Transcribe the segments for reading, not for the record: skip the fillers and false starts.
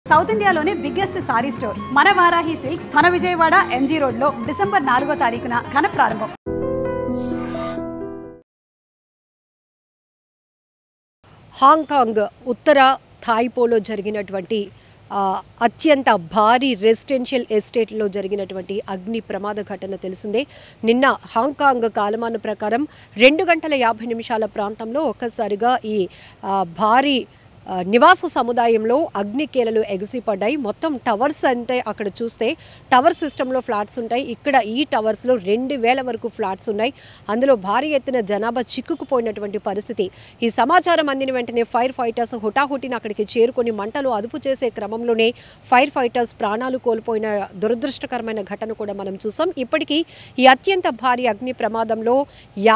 South ఇండియాలోనే biggest sorry store మన Varahi silks మన విజయవాడ ఎంజీ రోడ్ లో డిసెంబర్ 4వ తారీఖున ఘన ప్రారంభం. హాంకాంగ్ ఉత్తర థాయిపోలో జరిగినటువంటి అత్యంత భారీ రెసిడెన్షియల్ ఎస్టేట్లో జరిగినటువంటి అగ్ని ప్రమాద ఘటన తెలిసిందే. నిన్న హాంకాంగ్ కాలమాన ప్రకారం 2 గంటల 50 నిమిషాల ప్రాంతంలో ఒక్కసారిగా ఈ భారీ నివాస సముదాయంలో అగ్నికేలలు ఎగిసిపడ్డాయి. మొత్తం టవర్స్ అంటే అక్కడ చూస్తే టవర్ సిస్టంలో ఫ్లాట్స్ ఉంటాయి. ఇక్కడ ఈ టవర్స్లో 2000 వరకు ఫ్లాట్స్ ఉన్నాయి. అందులో భారీ ఎత్తున జనాభా చిక్కుకుపోయినటువంటి పరిస్థితి. ఈ సమాచారం అందిన వెంటనే ఫైర్ ఫైటర్స్ హుటాహుటిన అక్కడికి చేరుకొని మంటలు అదుపు చేసే క్రమంలోనే ఫైర్ ఫైటర్స్ ప్రాణాలు కోల్పోయిన దురదృష్టకరమైన ఘటన కూడా మనం చూసాం. ఇప్పటికీ ఈ అత్యంత భారీ అగ్ని ప్రమాదంలో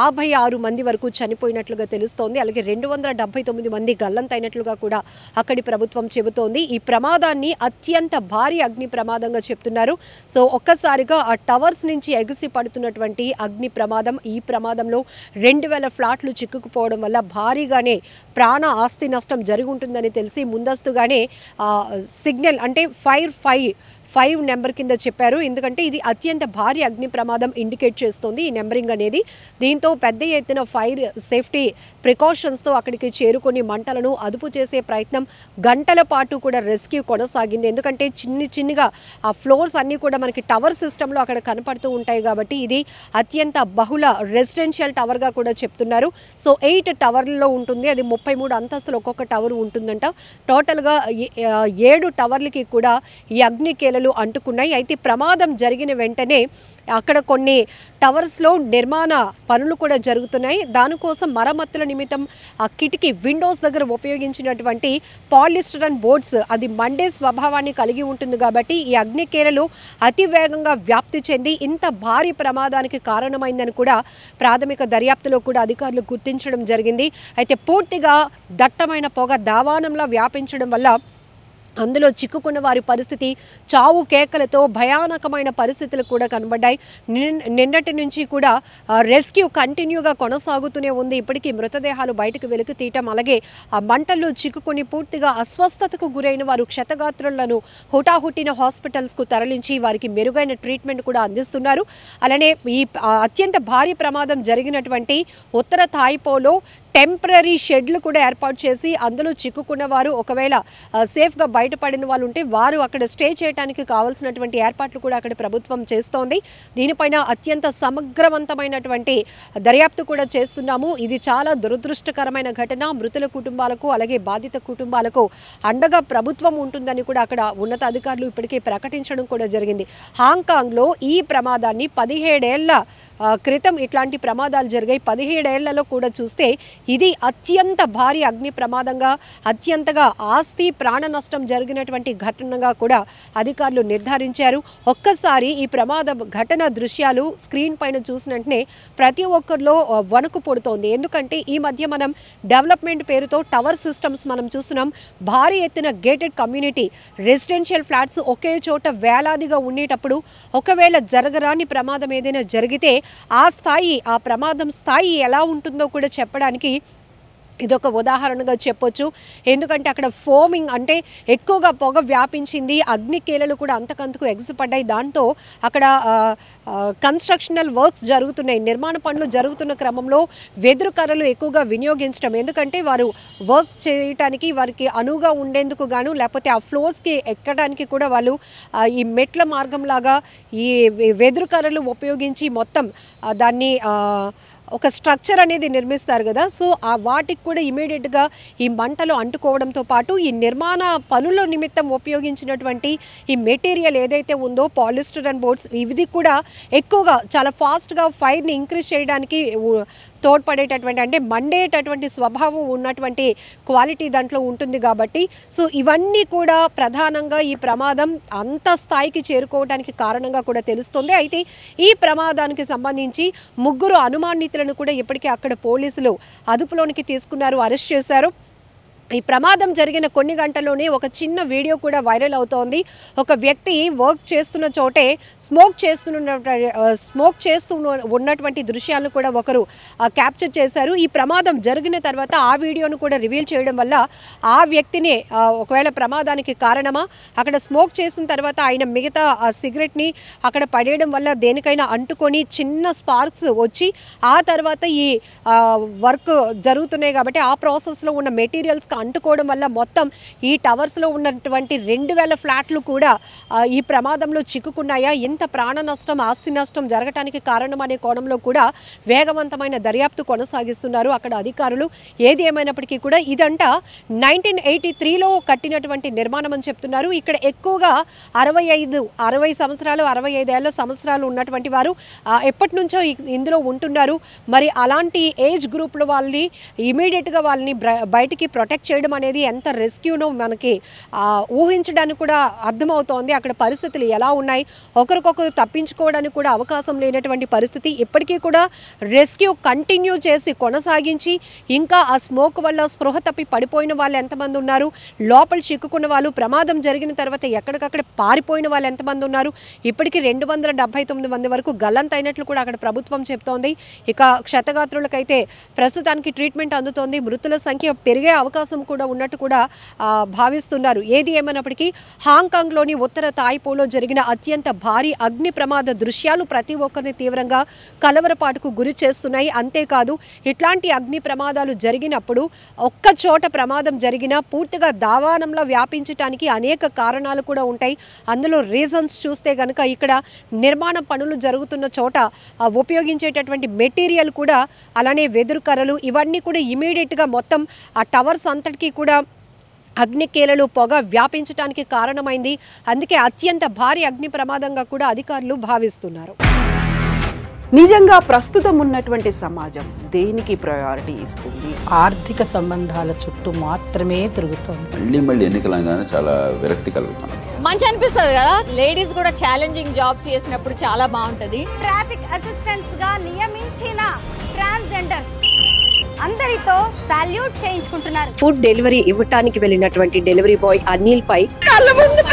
56 మంది వరకు చనిపోయినట్లుగా తెలుస్తోంది. అలాగే 279 మంది గల్లంతైనట్లుగా కూడా అక్కడి ప్రభుత్వం చెబుతోంది. ఈ ప్రమాదాన్ని అత్యంత భారీ అగ్ని ప్రమాదంగా చెప్తున్నారు. సో ఒక్కసారిగా ఆ టవర్స్ నుంచి ఎగిసి పడుతున్నటువంటి అగ్ని ప్రమాదం, ఈ ప్రమాదంలో 2000 ఫ్లాట్లు చిక్కుకుపోవడం వల్ల భారీగానే ప్రాణ ఆస్తి నష్టం జరిగి ఉంటుందని తెలిసి ముందస్తుగానే సిగ్నల్ అంటే ఫైవ్ నెంబర్ కింద చెప్పారు. ఎందుకంటే ఇది అత్యంత భారీ అగ్ని ప్రమాదం ఇండికేట్ చేస్తుంది ఈ నెంబరింగ్ అనేది. దీంతో పెద్ద ఎత్తున ఫైర్ సేఫ్టీ ప్రికాషన్స్తో అక్కడికి చేరుకొని మంటలను అదుపు చేసే ప్రయత్నం గంటల పాటు కూడా రెస్క్యూ కొనసాగింది. ఎందుకంటే చిన్నగా ఆ ఫ్లోర్స్ అన్నీ కూడా మనకి టవర్ సిస్టంలో అక్కడ కనపడుతూ ఉంటాయి కాబట్టి ఇది అత్యంత బహుళ రెసిడెన్షియల్ టవర్గా కూడా చెప్తున్నారు. సో 8 టవర్లలో ఉంటుంది. అది 33 అంతస్తులు ఒక్కొక్క టవర్ ఉంటుందంట. టోటల్గా 7 టవర్లకి కూడా ఈ అగ్నికేలలు అంటుకున్నాయి. అయితే ప్రమాదం జరిగిన వెంటనే అక్కడ కొన్ని టవర్స్లో నిర్మాణ పనులు కూడా జరుగుతున్నాయి. దానికోసం మరమ్మతుల నిమిత్తం ఆ కిటికీ విండోస్ దగ్గర ఉపయోగించినటువంటి పాలిస్టరన్ బోర్డ్స్ అది మండే స్వభావాన్ని కలిగి ఉంటుంది కాబట్టి ఈ అగ్నికేలలు అతి వేగంగా వ్యాప్తి చెంది ఇంత భారీ ప్రమాదానికి కారణమైందని కూడా ప్రాథమిక దర్యాప్తులో కూడా అధికారులు గుర్తించడం జరిగింది. అయితే పూర్తిగా దట్టమైన పొగ దావానంలా వ్యాపించడం వల్ల అందులో చిక్కుకున్న వారి పరిస్థితి చావు కేకలతో భయానకమైన పరిస్థితులు కూడా కనబడ్డాయి. నిన్నటి నుంచి కూడా రెస్క్యూ కంటిన్యూగా కొనసాగుతూనే ఉంది. ఇప్పటికీ మృతదేహాలు బయటకు వెలికి తీయటం, అలాగే ఆ మంటల్లో చిక్కుకొని పూర్తిగా అస్వస్థతకు గురైన వారు క్షతగాత్రులను హుటాహుటిన హాస్పిటల్స్కు తరలించి వారికి మెరుగైన ట్రీట్మెంట్ కూడా అందిస్తున్నారు. అలానే ఈ అత్యంత భారీ ప్రమాదం జరిగినటువంటి ఉత్తర థాయిపోలో టెంపరీ షెడ్లు కూడా ఏర్పాటు చేసి అందులో చిక్కుకున్న వారు ఒకవేళ సేఫ్గా బయటపడిన వాళ్ళు ఉంటే వారు అక్కడ స్టే చేయడానికి కావాల్సినటువంటి ఏర్పాట్లు కూడా అక్కడ ప్రభుత్వం చేస్తోంది. దీనిపైన అత్యంత సమగ్రవంతమైనటువంటి దర్యాప్తు కూడా చేస్తున్నాము. ఇది చాలా దురదృష్టకరమైన ఘటన. మృతుల కుటుంబాలకు అలాగే బాధిత కుటుంబాలకు అండగా ప్రభుత్వం ఉంటుందని కూడా అక్కడ ఉన్నతాధికారులు ఇప్పటికే ప్రకటించడం కూడా జరిగింది. హాంకాంగ్లో ఈ ప్రమాదాన్ని 17 ఏళ్ల క్రితం ఇట్లాంటి ప్రమాదాలు జరిగాయి. 17 ఏళ్లలో కూడా చూస్తే ఇది అత్యంత భారీ అగ్ని ప్రమాదంగా అత్యంతగా ఆస్తి ప్రాణ నష్టం జరిగినటువంటి ఘటనగా కూడా అధికారులు నిర్ధారించారు. ఒక్కసారి ఈ ప్రమాద ఘటన దృశ్యాలు స్క్రీన్ పైన చూసినట్నే ప్రతి ఒక్కరిలో వణుకు పుడుతోంది. ఎందుకంటే ఈ మధ్య మనం డెవలప్మెంట్ పేరుతో టవర్ సిస్టమ్స్ మనం చూస్తున్నాం. భారీ ఎత్తున గేటెడ్ కమ్యూనిటీ రెసిడెన్షియల్ ఫ్లాట్స్ ఒకే చోట వేలాదిగా ఉండేటప్పుడు ఒకవేళ జరగరాని ప్రమాదం ఏదైనా జరిగితే ఆ ప్రమాదం స్థాయి ఎలా ఉంటుందో కూడా చెప్పడానికి ఇదొక ఉదాహరణగా చెప్పొచ్చు. ఎందుకంటే అక్కడ ఫోమింగ్ అంటే ఎక్కువగా పొగ వ్యాపించింది. అగ్నికేలలు కూడా అంతకంతకు ఎగిసిపడ్డాయి. దాంతో అక్కడ కన్స్ట్రక్షనల్ వర్క్స్ జరుగుతున్నాయి. నిర్మాణ పనులు జరుగుతున్న క్రమంలో వెదురు కర్రలు ఎక్కువగా వినియోగించడం, ఎందుకంటే వారు వర్క్స్ చేయడానికి వారికి అనువుగా ఉండేందుకు గాను లేకపోతే ఆ ఫ్లోర్స్కి ఎక్కడానికి కూడా వాళ్ళు ఈ మెట్ల మార్గంలాగా ఈ వెదురు కర్రలు ఉపయోగించి మొత్తం దాన్ని ఒక స్ట్రక్చర్ అనేది నిర్మిస్తారు కదా. సో వాటికి కూడా ఇమీడియట్గా ఈ మంటలు అంటుకోవడంతో పాటు ఈ నిర్మాణ పనుల నిమిత్తం ఉపయోగించినటువంటి ఈ మెటీరియల్ ఏదైతే ఉందో పాలిస్టరన్ బోర్డ్స్ ఇవి కూడా ఎక్కువగా చాలా ఫాస్ట్గా ఫైర్ని ఇంక్రీజ్ చేయడానికి తోడ్పడేటటువంటి అంటే మండేటటువంటి స్వభావం ఉన్నటువంటి క్వాలిటీ దాంట్లో ఉంటుంది కాబట్టి సో ఇవన్నీ కూడా ప్రధానంగా ఈ ప్రమాదం అంత స్థాయికి చేరుకోవడానికి కారణంగా కూడా తెలుస్తుంది. అయితే ఈ ప్రమాదానికి సంబంధించి 3 అనుమానితులను కూడా ఇప్పటికే అక్కడ పోలీసులు అదుపులోనికి తీసుకున్నారు, అరెస్ట్ చేశారు. ఈ ప్రమాదం జరిగిన కొన్ని గంటల్లోనే ఒక చిన్న వీడియో కూడా వైరల్ అవుతోంది. ఒక వ్యక్తి వర్క్ చేస్తున్న చోటే స్మోక్ చేస్తూ ఉన్నటువంటి దృశ్యాలను కూడా ఒకరు క్యాప్చర్ చేశారు. ఈ ప్రమాదం జరిగిన తర్వాత ఆ వీడియోను కూడా రివీల్ చేయడం వల్ల ఆ వ్యక్తినే ఒకవేళ ప్రమాదానికి కారణమా, అక్కడ స్మోక్ చేసిన తర్వాత ఆయన మిగతా సిగరెట్ని అక్కడ పడేయడం వల్ల దేనికైనా అంటుకొని చిన్న స్పార్క్స్ వచ్చి ఆ తర్వాత ఈ వర్క్ జరుగుతున్నాయి కాబట్టి ఆ ప్రాసెస్లో ఉన్న మెటీరియల్స్ అంటుకోవడం వల్ల మొత్తం ఈ టవర్స్లో ఉన్నటువంటి 2000 ఫ్లాట్లు కూడా ఈ ప్రమాదంలో చిక్కుకున్నాయా, ఇంత ప్రాణ నష్టం ఆస్తి నష్టం జరగటానికి కారణం అనే కోణంలో కూడా వేగవంతమైన దర్యాప్తు కొనసాగిస్తున్నారు అక్కడ అధికారులు. ఏది ఏమైనప్పటికీ కూడా ఇదంట 1983లో కట్టినటువంటి నిర్మాణం అని చెప్తున్నారు. ఇక్కడ ఎక్కువగా 60 సంవత్సరాలు 65 సంవత్సరాలు ఉన్నటువంటి వారు ఎప్పటి నుంచో ఇందులో ఉంటున్నారు. మరి అలాంటి ఏజ్ గ్రూప్లో వాళ్ళని ఇమీడియట్గా వాళ్ళని బయటికి ప్రొటెక్ట్ చేయడం అనేది ఎంత రెస్క్యూనో మనకి ఊహించడానికి కూడా అర్థమవుతోంది. అక్కడ పరిస్థితులు ఎలా ఉన్నాయి, ఒకరికొకరు తప్పించుకోవడానికి కూడా అవకాశం లేనటువంటి పరిస్థితి. ఇప్పటికీ కూడా రెస్క్యూ కంటిన్యూ చేసి కొనసాగించి ఇంకా ఆ స్మోక్ వల్ల స్పృహ తప్పి పడిపోయిన వాళ్ళు ఎంతమంది ఉన్నారు, లోపల చిక్కుకున్న వాళ్ళు, ప్రమాదం జరిగిన తర్వాత ఎక్కడికక్కడ పారిపోయిన వాళ్ళు ఎంతమంది ఉన్నారు, ఇప్పటికీ 279 మంది వరకు గల్లంతైనట్లు కూడా అక్కడ ప్రభుత్వం చెప్తోంది. ఇక క్షతగాత్రులకైతే ప్రస్తుతానికి ట్రీట్మెంట్ అందుతోంది. మృతుల సంఖ్య పెరిగే అవకాశం కూడా ఉన్నట్టు కూడా భావిస్తున్నారు. ఏది ఏమైనప్పటికీ హాంకాంగ్లోని ఉత్తర తాయిపోలో జరిగిన అత్యంత భారీ అగ్ని ప్రమాద దృశ్యాలు ప్రతి ఒక్కరిని తీవ్రంగా కలవరపాటుకు గురి చేస్తున్నాయి. అంతేకాదు ఇట్లాంటి అగ్ని ప్రమాదాలు జరిగినప్పుడు ఒక్క చోట ప్రమాదం జరిగినా పూర్తిగా దావానంలో వ్యాపించడానికి అనేక కారణాలు కూడా ఉంటాయి. అందులో రీజన్స్ చూస్తే కనుక ఇక్కడ నిర్మాణ పనులు జరుగుతున్న చోట ఉపయోగించేటటువంటి మెటీరియల్ కూడా, అలానే వెదురు కర్రలు, ఇవన్నీ కూడా ఇమీడియట్గా మొత్తం ఆ టవర్స్ అంతటికీ కూడా అగ్నికేలలు పొగ వ్యాపించడానికి కారణమైంది. అందుకే అత్యంత భారీ అగ్ని ప్రమాదంగా కూడా అధికారులు భావిస్తున్నారు. నిజంగా ప్రస్తుతం ఉన్నటువంటి సమాజం దేనికి ప్రయారిటీ ఇస్తుంది? ఆర్థిక సంబంధాల చుట్టూ మాత్రమే తిరుగుతుంది. మళ్ళీ ఎన్నికలంగానే చాలా విరక్తి కలుగుతుంది. మంచి అనిపిస్తుంది కదా, లేడీస్ కూడా ఛాలెంజింగ్ జాబ్స్ చేసినప్పుడు చాలా బాగుంటది. ట్రాఫిక్ అసిస్టెంట్స్ గా నియమించిన ట్రాన్స్జెండర్స్ అందరితో సాల్యూట్ చేయించుకుంటున్నారు. ఫుడ్ డెలివరీ ఇవ్వటానికి వెళ్ళినటువంటి డెలివరీ బాయ్ అనిల్ పై కళ్ళ ముందు